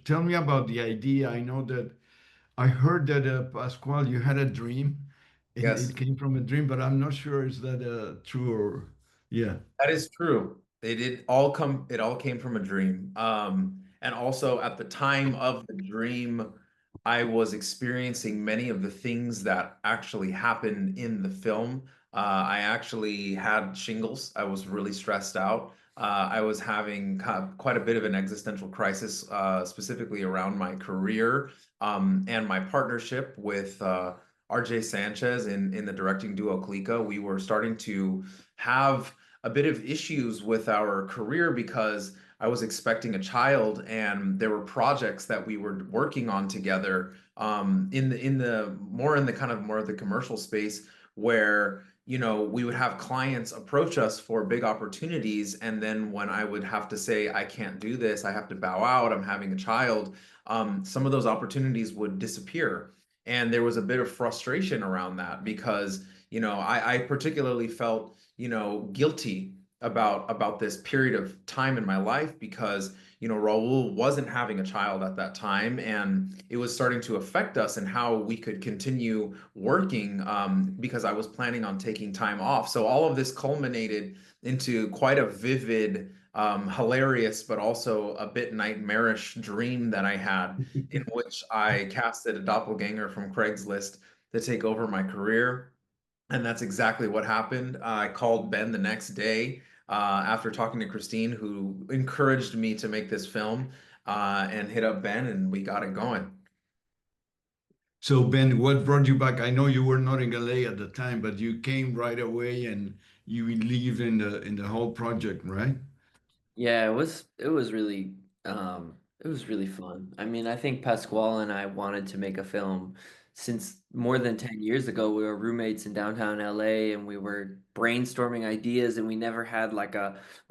tell me about the idea. I know that I heard that Pasquale, you had a dream, and Yes, it came from a dream, but I'm not sure is that true or yeah. that is true. It all came from a dream. And also at the time of the dream, I was experiencing many of the things that actually happened in the film. I actually had shingles. I was really stressed out. I was having quite a bit of an existential crisis, specifically around my career, and my partnership with RJ Sanchez in the directing duo Cliqua. We were starting to have a bit of issues with our career because I was expecting a child, and there were projects that we were working on together, in the more in the kind of more of the commercial space, where we would have clients approach us for big opportunities, and then when I would have to say I can't do this, I have to bow out, I'm having a child, some of those opportunities would disappear. And there was a bit of frustration around that because I particularly felt guilty about this period of time in my life because Raul wasn't having a child at that time, and it was starting to affect us and how we could continue working, because I was planning on taking time off. So all of this culminated into quite a vivid, hilarious, but also a bit nightmarish dream that I had, in which I casted a doppelganger from Craigslist to take over my career. And that's exactly what happened. I called Ben the next day, after talking to Christine, who encouraged me to make this film, and hit up Ben, and we got it going. So Ben, what brought you back? I know you were not in LA at the time, but you came right away and you believed in the whole project, right? Yeah, it was really fun. I mean, I think Pasquale and I wanted to make a film since more than 10 years ago. We were roommates in downtown LA and we were brainstorming ideas, and we never had like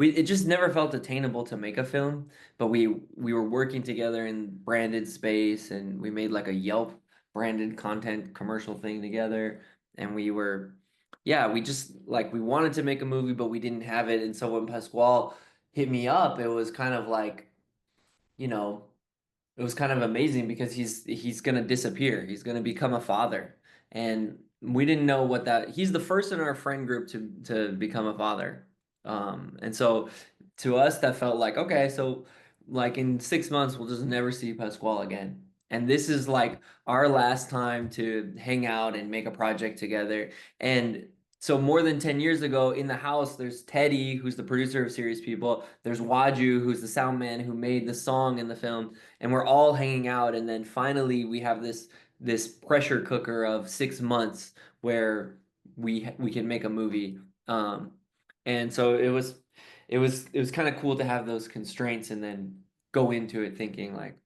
it just never felt attainable to make a film, but we were working together in branded space, and we made like a Yelp branded content commercial thing together, and yeah, we just like we wanted to make a movie, but we didn't have it. And so when Pasquale hit me up, it was kind of like, you know, it was kind of amazing because he's gonna disappear. He's gonna become a father. And we didn't know what that he's the first in our friend group to become a father. And so to us that felt like, okay, so like in 6 months we'll just never see Pasquale again. And this is like our last time to hang out and make a project together. And so more than 10 years ago in the house, there's Teddy, who's the producer of Serious People. There's Waju, who's the sound man who made the song in the film, and we're all hanging out. And then finally we have this pressure cooker of 6 months where we can make a movie. And so it was kind of cool to have those constraints and then go into it thinking like,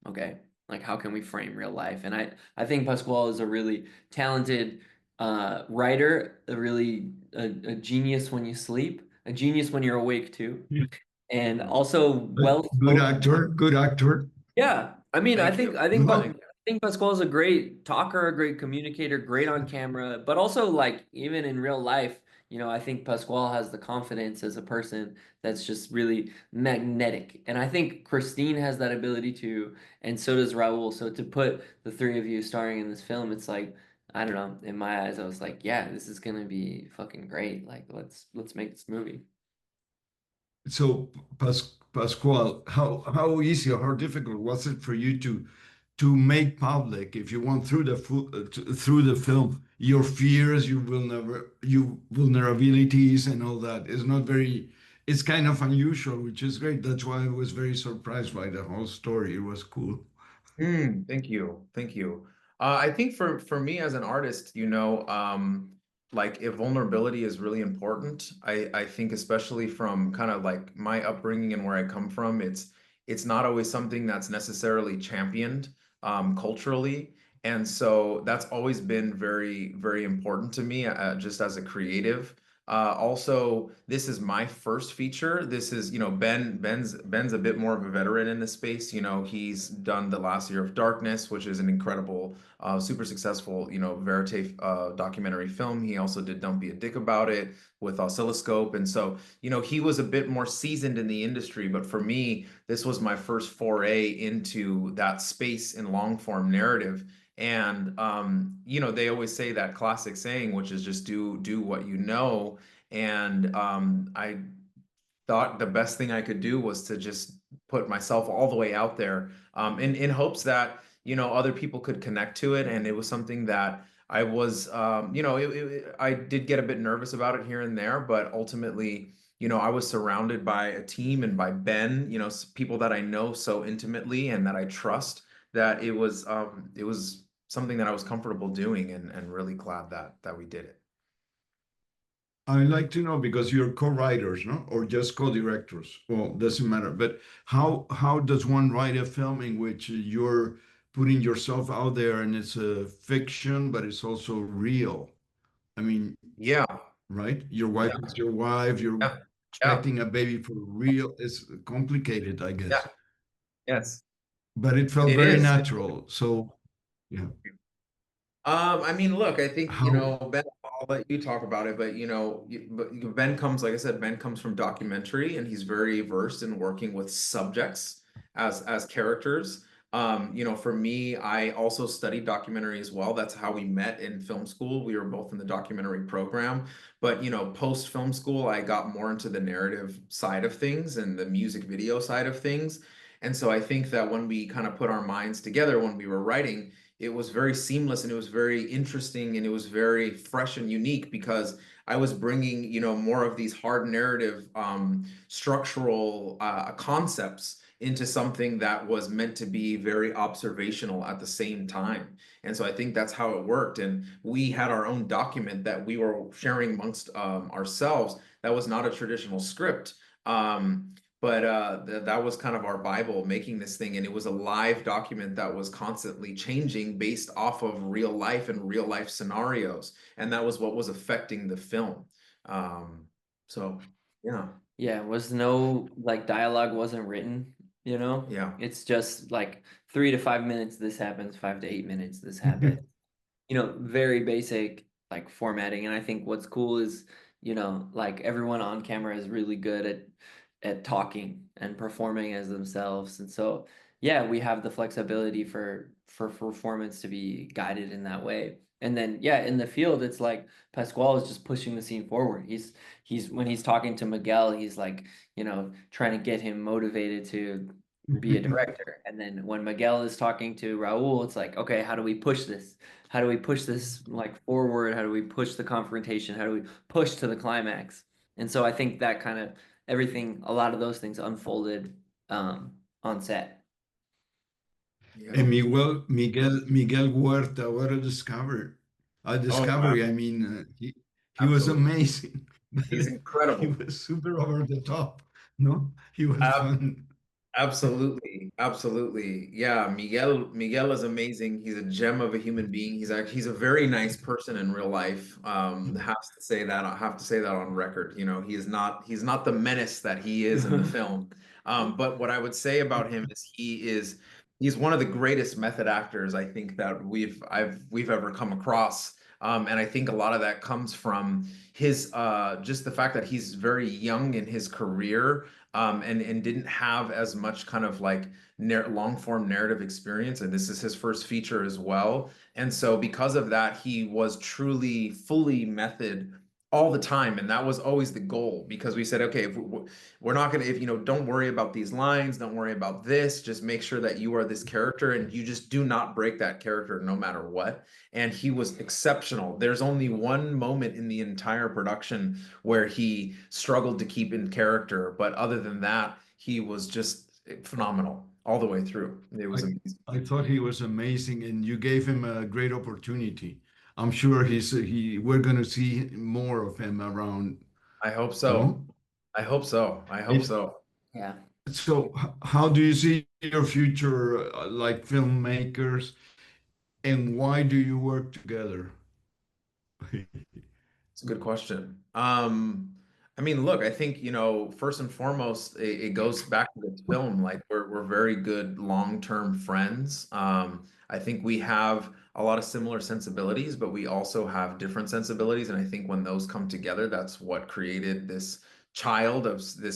okay, like how can we frame real life? And I think Pasquale is a really talented writer, a genius when you sleep, a genius when you're awake too, Yeah. and also But well good spoken. actor, good actor. Yeah, I mean, Thank you. Well, Thank I think Pasquale is a great talker, a great communicator, great on camera, but also like even in real life, I think Pasquale has the confidence as a person that's just really magnetic, and I think Christine has that ability too, and so does Raul. So to put the three of you starring in this film, it's like I don't know. In my eyes, I was like, yeah, this is gonna be fucking great. Like, let's make this movie. so Pasquale, how easy or how difficult was it for you to make public, if you want, through through the film, your fears, your vulnerabilities, and all that? It's not very. It's kind of unusual, which is great. That's why I was very surprised by the whole story. It was cool. Thank you. Thank you. I think for me as an artist, like if vulnerability is really important, I think especially from kind of like my upbringing and where I come from, it's not always something that's necessarily championed, culturally. And so that's always been very, very important to me, just as a creative. Also, this is my first feature. This is, Ben's a bit more of a veteran in this space. He's done The Last Year of Darkness, which is an incredible, super successful, verite documentary film. He also did Don't Be a Dick About It with Oscilloscope. And so, he was a bit more seasoned in the industry. But for me, this was my first foray into that space in long form narrative. And they always say that classic saying, which is just do what you know. And I thought the best thing I could do was to just put myself all the way out there, in hopes that other people could connect to it. And it was something that I was, I did get a bit nervous about it here and there, but ultimately, I was surrounded by a team and by Ben, people that I know so intimately and that I trust, that it was something that I was comfortable doing, and really glad that we did it. I'd like to know because you're co-writers, no, or just co-directors. Well, doesn't matter. But how does one write a film in which you're putting yourself out there and it's a fiction, but it's also real? I mean, Yeah, right? Your wife yeah, is your wife. You're yeah, yeah, expecting a baby for real. It's complicated, I yeah, guess. yes, But it felt it very is. natural. So, yeah. I mean, look, I think, How? Ben, I'll let you talk about it, but Ben comes, like I said, Ben comes from documentary, and he's very versed in working with subjects as characters. For me, I also studied documentary as well. That's how we met in film school. We were both in the documentary program, but post film school, I got more into the narrative side of things and the music video side of things. And so I think that when we kind of put our minds together when we were writing, it was very seamless, and it was very interesting, and it was very fresh and unique, because I was bringing, more of these hard narrative, structural concepts into something that was meant to be very observational at the same time. And so I think that's how it worked. And we had our own document that we were sharing amongst, ourselves, that was not a traditional script. But that was kind of our Bible, making this thing. And it was a live document that was constantly changing based off of real life and real life scenarios. And that was what was affecting the film. So, yeah, Yeah, was no like dialogue wasn't written, you know? yeah. It's just like 3 to 5 minutes this happens, 5 to 8 minutes this happens. Very basic like formatting. And I think what's cool is, like everyone on camera is really good at talking and performing as themselves. And so yeah, we have the flexibility for performance to be guided in that way. And then yeah, in the field, it's like Pasquale is just pushing the scene forward. He's when he's talking to Miguel, he's like, trying to get him motivated to be a director. And then when Miguel is talking to Raul, it's like, okay, how do we push this? How do we push this like forward? How do we push the confrontation? How do we push to the climax? And so I think that kind of everything, a lot of those things unfolded on set. And Yeah. Miguel Huerta, what a discovery! A Oh, wow. discovery. I mean, he was Absolutely. amazing, He's but he incredible. was super over the top. No, he was fun. Absolutely, absolutely. Yeah, Miguel is amazing. He's a gem of a human being. He's a very nice person in real life. I have to say that on record. He's not the menace that he is in the film. But what I would say about him is he's one of the greatest method actors I think that we've ever come across. And I think a lot of that comes from his just the fact that he's very young in his career, and didn't have as much kind of like long form narrative experience. And this is his first feature as well. And so, because of that, he was truly fully method all the time. And that was always the goal, because we said, okay, if we're not going to, if don't worry about these lines, don't worry about this, just make sure that you are this character and you just do not break that character no matter what. And he was exceptional. There's only one moment in the entire production where he struggled to keep in character. But other than that, he was just phenomenal all the way through. It was I amazing. I thought he was amazing, and you gave him a great opportunity. I'm sure we're going to see more of him around. I hope so. No, I hope so. I hope it, so. Yeah. so how do you see your future, like filmmakers, and why do you work together? It's a good question. I mean, look, I think, you know, first and foremost, it goes back to this film. Like we're very good long-term friends. I think we have a lot of similar sensibilities, but we also have different sensibilities. And I think when those come together, that's what created this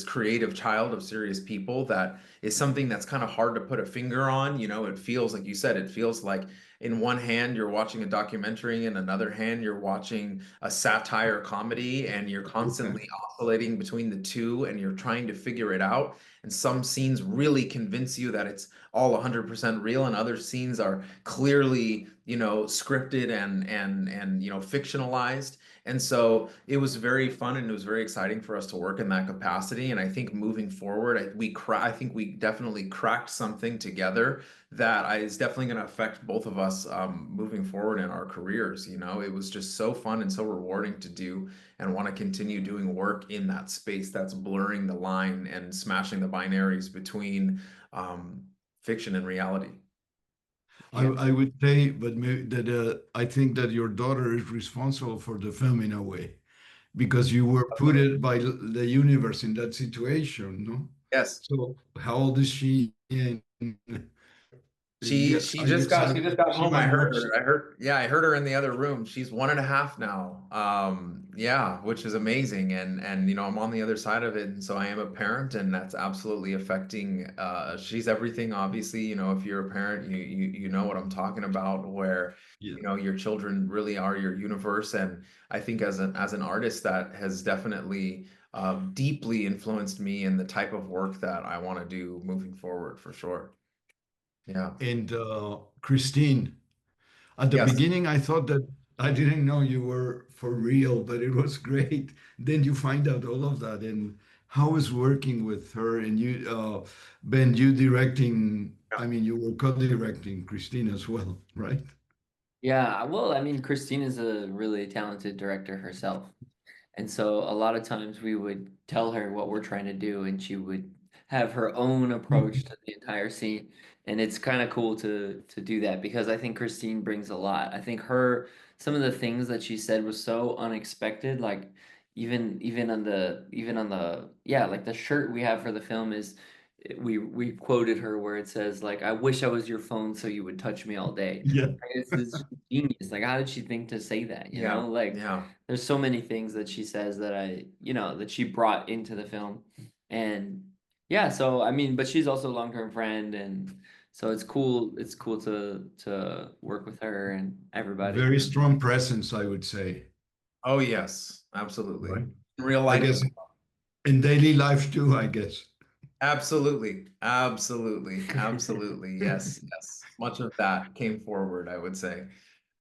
creative child of serious people that is something that's kind of hard to put a finger on. You know, it feels like you said, it feels like in one hand you're watching a documentary, in another hand you're watching a satire comedy, and you're constantly oscillating between the two and you're trying to figure it out. And some scenes really convince you that it's all 100% real, and other scenes are clearly, you know, scripted and you know, fictionalized. And so it was very fun and it was very exciting for us to work in that capacity. And I think moving forward, I think we definitely cracked something together that is definitely going to affect both of us moving forward in our careers. You know, it was just so fun and so rewarding to do, and want to continue doing work in that space that's blurring the line and smashing the binaries between fiction and reality. I would say, but that I think that your daughter is responsible for the film in a way because you were put it by the universe in that situation, no? Yes. So how old is she? And She yeah, she I just guess got she just got she home. I might heard watch. her. Yeah, I heard her in the other room. She's 1.5 now. Yeah, which is amazing. And you know, I'm on the other side of it, and so I am a parent, and that's absolutely affecting. She's everything, obviously. You know, if you're a parent, you know what I'm talking about. Where Yeah. you know your children really are your universe, and I think as an artist, that has definitely deeply influenced me in the type of work that I want to do moving forward, for sure. Yeah. And Christine, at the Yes. beginning, I thought that I didn't know you were for real, but it was great. Then you find out all of that. And how is working with her and you, Ben, you directing, I mean, you were co-directing Christine as well, right? Yeah, well, I mean, Christine is a really talented director herself. And so a lot of times we would tell her what we're trying to do, and she would have her own approach to the entire scene. And it's kind of cool to do that because I think Christine brings a lot. I think some of the things that she said was so unexpected, like even on the yeah, like the shirt we have for the film is we quoted her where it says like, I wish I was your phone so you would touch me all day. Yeah. Like, it's just genius. Like, how did she think to say that, you Yeah. know? Like, Yeah. there's so many things that she says that that she brought into the film. And yeah, so I mean, but she's also a long-term friend, and so it's cool to work with her and everybody. Very strong presence, I would say, Oh, yes, absolutely. right? In real I life guess as in daily life too, I guess. absolutely. Absolutely. Absolutely. Yes. Yes. Much of that came forward, I would say.